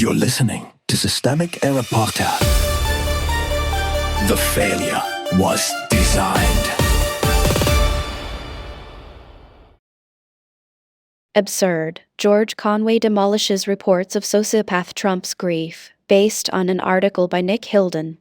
You're listening to Systemic Error Podcast. The failure was designed. Absurd. George Conway demolishes reports of sociopath Trump's grief, based on an article by Nick Hilden.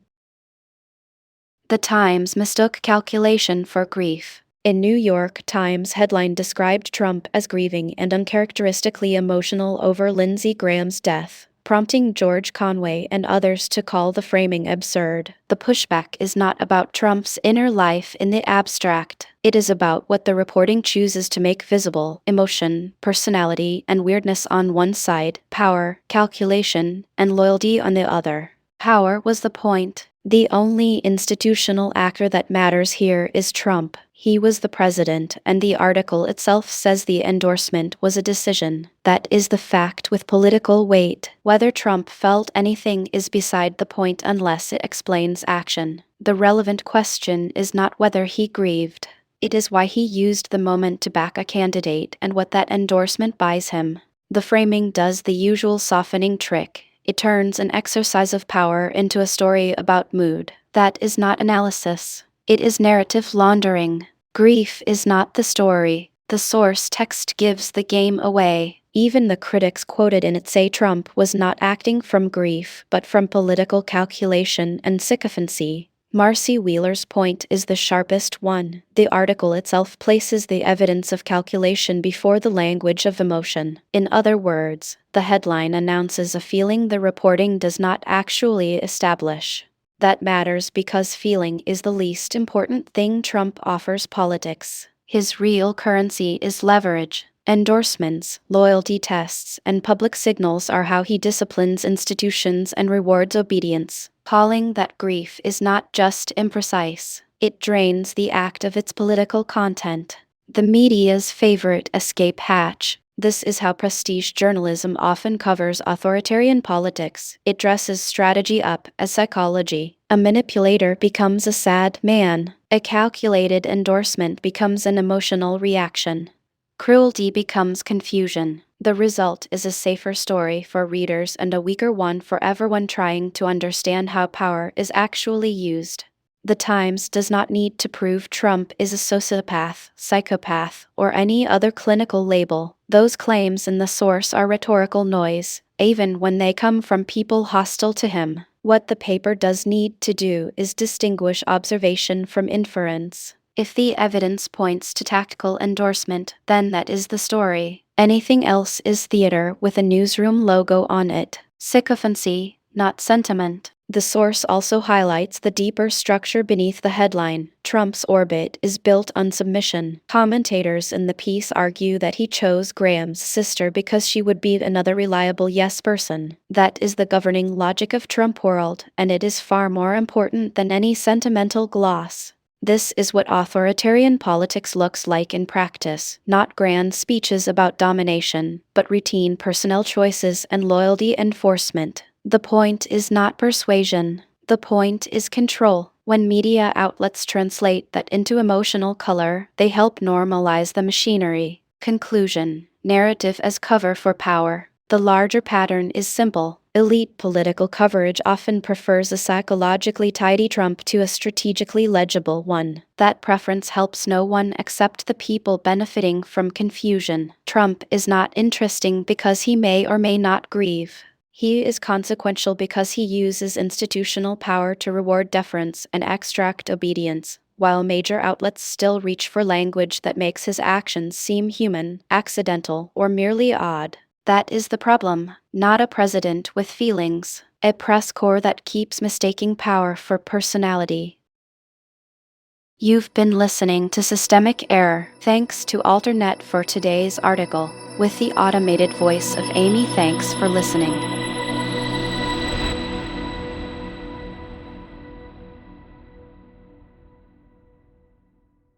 The Times mistook calculation for grief. A New York Times headline described Trump as grieving and uncharacteristically emotional over Lindsey Graham's death, prompting George Conway and others to call the framing absurd. The pushback is not about Trump's inner life in the abstract. It is about what the reporting chooses to make visible: emotion, personality, and weirdness on one side, power, calculation, and loyalty on the other. Power was the point. The only institutional actor that matters here is Trump. He was the president, and the article itself says the endorsement was a decision. That is the fact with political weight. Whether Trump felt anything is beside the point unless it explains action. The relevant question is not whether he grieved. It is why he used the moment to back a candidate and what that endorsement buys him. The framing does the usual softening trick. It turns an exercise of power into a story about mood. That is not analysis. It is narrative laundering. Grief is not the story. The source text gives the game away. Even the critics quoted in it say Trump was not acting from grief, but from political calculation and sycophancy. Marcy Wheeler's point is the sharpest one. The article itself places the evidence of calculation before the language of emotion. In other words, the headline announces a feeling the reporting does not actually establish. That matters because feeling is the least important thing Trump offers politics. His real currency is leverage. Endorsements, loyalty tests, and public signals are how he disciplines institutions and rewards obedience. Calling that grief is not just imprecise. It drains the act of its political content. The media's favorite escape hatch. This is how prestige journalism often covers authoritarian politics. It dresses strategy up as psychology. A manipulator becomes a sad man. A calculated endorsement becomes an emotional reaction. Cruelty becomes confusion. The result is a safer story for readers and a weaker one for everyone trying to understand how power is actually used. The Times does not need to prove Trump is a sociopath, psychopath, or any other clinical label. Those claims in the source are rhetorical noise, even when they come from people hostile to him. What the paper does need to do is distinguish observation from inference. If the evidence points to tactical endorsement, then that is the story. Anything else is theater with a newsroom logo on it. Sycophancy, not sentiment. The source also highlights the deeper structure beneath the headline. Trump's orbit is built on submission. Commentators in the piece argue that he chose Graham's sister because she would be another reliable yes person. That is the governing logic of Trump world, and it is far more important than any sentimental gloss. This is what authoritarian politics looks like in practice, not grand speeches about domination, but routine personnel choices and loyalty enforcement. The point is not persuasion. The point is control. When media outlets translate that into emotional color, they help normalize the machinery. Conclusion: narrative as cover for power. The larger pattern is simple. Elite political coverage often prefers a psychologically tidy Trump to a strategically legible one. That preference helps no one except the people benefiting from confusion. Trump is not interesting because he may or may not grieve. He is consequential because he uses institutional power to reward deference and extract obedience, while major outlets still reach for language that makes his actions seem human, accidental, or merely odd. That is the problem, not a president with feelings, a press corps that keeps mistaking power for personality. You've been listening to Systemic Error. Thanks to Alternet for today's article, with the automated voice of Amy. Thanks for listening.